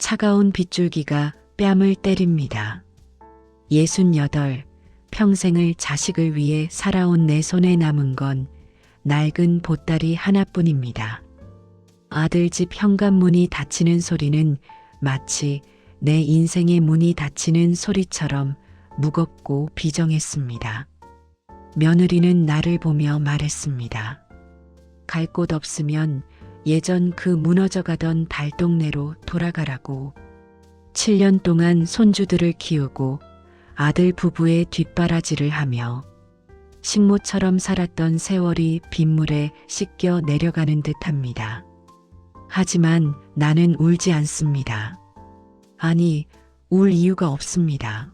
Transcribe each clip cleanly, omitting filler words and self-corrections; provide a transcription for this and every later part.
차가운 빗줄기가 뺨을 때립니다. 68, 평생을 자식을 위해 살아온 내 손에 남은 건 낡은 보따리 하나뿐입니다. 아들 집 현관문이 닫히는 소리는 마치 내 인생의 문이 닫히는 소리처럼 무겁고 비정했습니다. 며느리는 나를 보며 말했습니다. 갈 곳 없으면 예전 그 무너져가던 달동네로 돌아가라고. 7년 동안 손주들을 키우고 아들 부부의 뒷바라지를 하며 식모처럼 살았던 세월이 빗물에 씻겨 내려가는 듯합니다. 하지만 나는 울지 않습니다. 아니, 울 이유가 없습니다.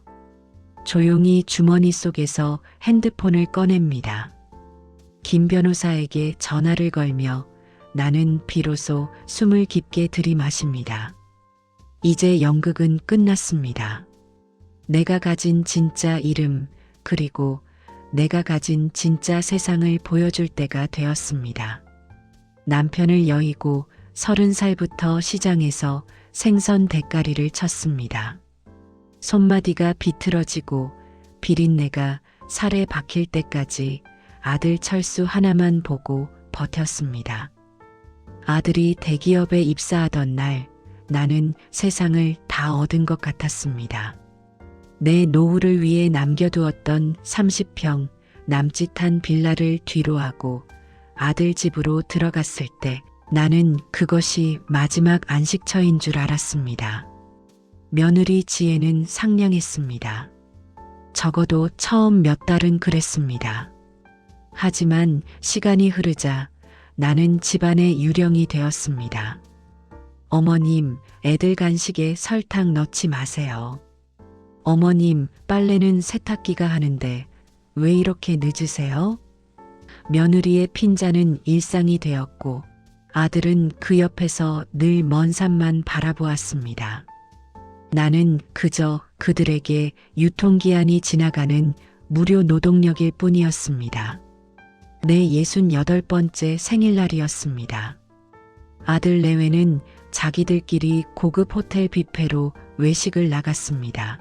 조용히 주머니 속에서 핸드폰을 꺼냅니다. 김 변호사에게 전화를 걸며 나는 비로소 숨을 깊게 들이마십니다. 이제 연극은 끝났습니다. 내가 가진 진짜 이름, 그리고 내가 가진 진짜 세상을 보여줄 때가 되었습니다. 남편을 여의고 30살부터 시장에서 생선 대가리를 쳤습니다. 손마디가 비틀어지고 비린내가 살에 박힐 때까지 아들 철수 하나만 보고 버텼습니다. 아들이 대기업에 입사하던 날 나는 세상을 다 얻은 것 같았습니다. 내 노후를 위해 남겨두었던 30평 남짓한 빌라를 뒤로하고 아들 집으로 들어갔을 때 나는 그것이 마지막 안식처인 줄 알았습니다. 며느리 지혜는 상냥했습니다. 적어도 처음 몇 달은 그랬습니다. 하지만 시간이 흐르자 나는 집안의 유령이 되었습니다. 어머님, 애들 간식에 설탕 넣지 마세요. 어머님, 빨래는 세탁기가 하는데 왜 이렇게 늦으세요? 며느리의 핀잔은 일상이 되었고 아들은 그 옆에서 늘 먼 산만 바라보았습니다. 나는 그저 그들에게 유통기한이 지나가는 무료 노동력일 뿐이었습니다. 내 68번째 생일날이었습니다. 아들 내외는 자기들끼리 고급 호텔 뷔페로 외식을 나갔습니다.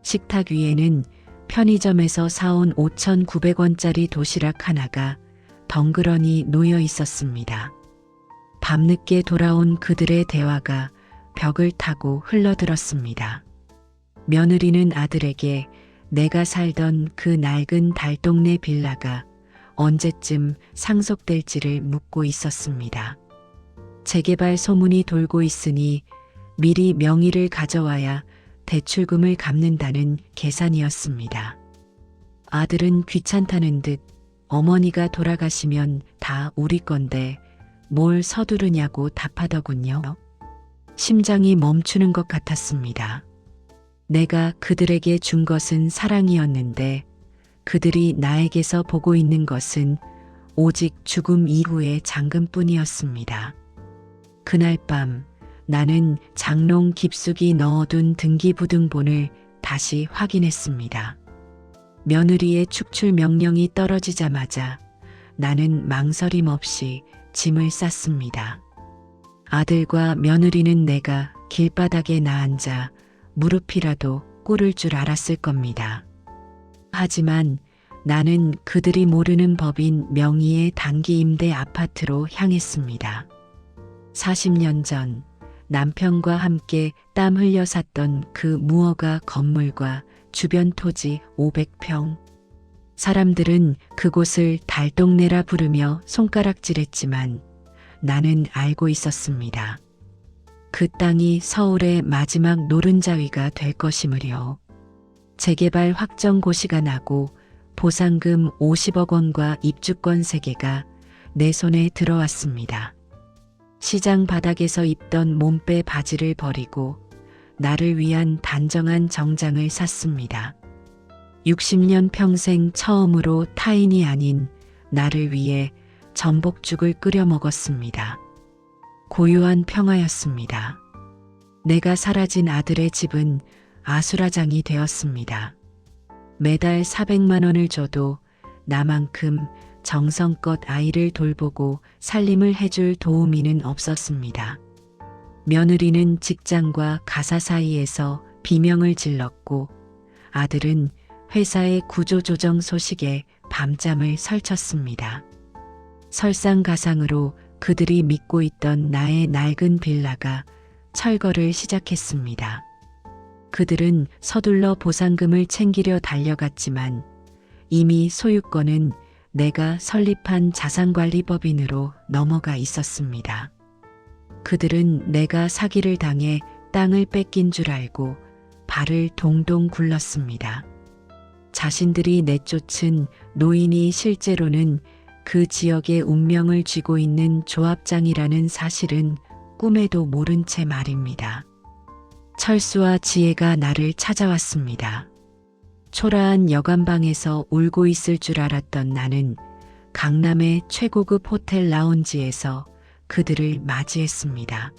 식탁 위에는 편의점에서 사온 5,900원짜리 도시락 하나가 덩그러니 놓여 있었습니다. 밤늦게 돌아온 그들의 대화가 벽을 타고 흘러들었습니다. 며느리는 아들에게 내가 살던 그 낡은 달동네 빌라가 언제쯤 상속될지를 묻고 있었습니다. 재개발 소문이 돌고 있으니 미리 명의를 가져와야 대출금을 갚는다는 계산이었습니다. 아들은 귀찮다는 듯 어머니가 돌아가시면 다 우리 건데 뭘 서두르냐고 답하더군요. 심장이 멈추는 것 같았습니다. 내가 그들에게 준 것은 사랑이었는데 그들이 나에게서 보고 있는 것은 오직 죽음 이후의 잔금뿐이었습니다. 그날 밤 나는 장롱 깊숙이 넣어둔 등기부등본을 다시 확인했습니다. 며느리의 축출 명령이 떨어지자마자 나는 망설임 없이 짐을 쌌습니다. 아들과 며느리는 내가 길바닥에 나앉아 무릎이라도 꿇을 줄 알았을 겁니다. 하지만 나는 그들이 모르는 법인 명의의 단기 임대 아파트로 향했습니다. 40년 전 남편과 함께 땀 흘려 샀던 그 무허가 건물과 주변 토지 500평. 사람들은 그곳을 달동네라 부르며 손가락질했지만 나는 알고 있었습니다. 그 땅이 서울의 마지막 노른자위가 될 것이므려. 재개발 확정 고시가 나고 보상금 50억 원과 입주권 3개가 내 손에 들어왔습니다. 시장 바닥에서 입던 몸빼 바지를 버리고 나를 위한 단정한 정장을 샀습니다. 60년 평생 처음으로 타인이 아닌 나를 위해 전복죽을 끓여 먹었습니다. 고요한 평화였습니다. 내가 사라진 아들의 집은 아수라장이 되었습니다. 매달 400만 원을 줘도 나만큼 정성껏 아이를 돌보고 살림을 해줄 도우미는 없었습니다. 며느리는 직장과 가사 사이에서 비명을 질렀고 아들은 회사의 구조조정 소식에 밤잠을 설쳤습니다. 설상가상으로 그들이 믿고 있던 나의 낡은 빌라가 철거를 시작했습니다. 그들은 서둘러 보상금을 챙기려 달려갔지만 이미 소유권은 내가 설립한 자산관리법인으로 넘어가 있었습니다. 그들은 내가 사기를 당해 땅을 뺏긴 줄 알고 발을 동동 굴렀습니다. 자신들이 내쫓은 노인이 실제로는 그 지역의 운명을 쥐고 있는 조합장이라는 사실은 꿈에도 모른 채 말입니다. 철수와 지혜가 나를 찾아왔습니다. 초라한 여관방에서 울고 있을 줄 알았던 나는 강남의 최고급 호텔 라운지에서 그들을 맞이했습니다.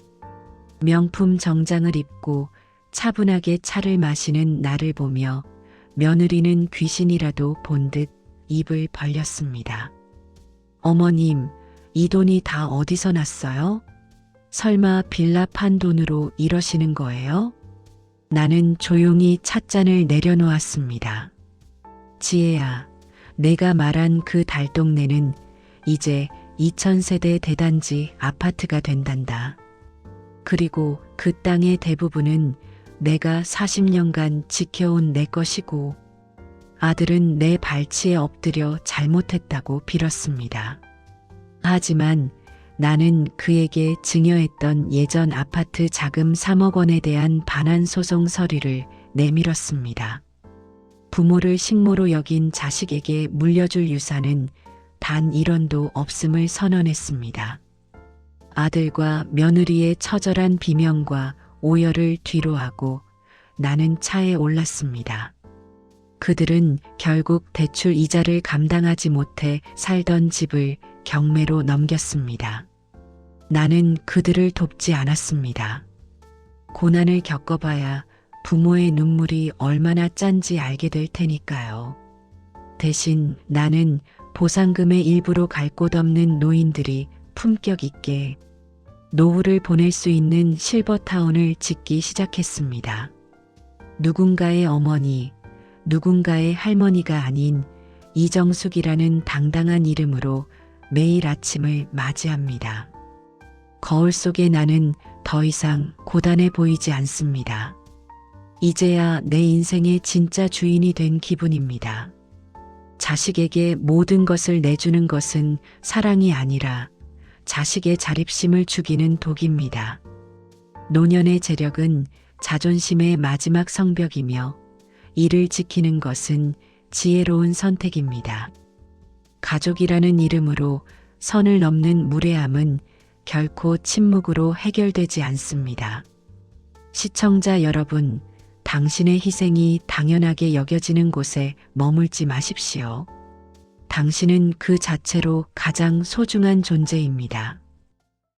명품 정장을 입고 차분하게 차를 마시는 나를 보며 며느리는 귀신이라도 본 듯 입을 벌렸습니다. 어머님, 이 돈이 다 어디서 났어요? 설마 빌라 판 돈으로 이러시는 거예요? 나는 조용히 찻잔을 내려놓았습니다. 지혜야, 내가 말한 그 달동네는 이제 2000세대 대단지 아파트가 된단다. 그리고 그 땅의 대부분은 내가 40년간 지켜온 내 것이고 아들은 내 발치에 엎드려 잘못했다고 빌었습니다. 하지만 나는 그에게 증여했던 예전 아파트 자금 3억 원에 대한 반환 소송 서류를 내밀었습니다. 부모를 식모로 여긴 자식에게 물려줄 유산은 단 1원도 없음을 선언했습니다. 아들과 며느리의 처절한 비명과 오열을 뒤로하고 나는 차에 올랐습니다. 그들은 결국 대출 이자를 감당하지 못해 살던 집을 경매로 넘겼습니다. 나는 그들을 돕지 않았습니다. 고난을 겪어봐야 부모의 눈물이 얼마나 짠지 알게 될 테니까요. 대신 나는 보상금의 일부로 갈 곳 없는 노인들이 품격 있게 노후를 보낼 수 있는 실버타운을 짓기 시작했습니다. 누군가의 어머니, 누군가의 할머니가 아닌 이정숙이라는 당당한 이름으로 매일 아침을 맞이합니다. 거울 속에 나는 더 이상 고단해 보이지 않습니다. 이제야 내 인생의 진짜 주인이 된 기분입니다. 자식에게 모든 것을 내주는 것은 사랑이 아니라 자식의 자립심을 죽이는 독입니다. 노년의 재력은 자존심의 마지막 성벽이며 이를 지키는 것은 지혜로운 선택입니다. 가족이라는 이름으로 선을 넘는 무례함은 결코 침묵으로 해결되지 않습니다. 시청자 여러분, 당신의 희생이 당연하게 여겨지는 곳에 머물지 마십시오. 당신은 그 자체로 가장 소중한 존재입니다.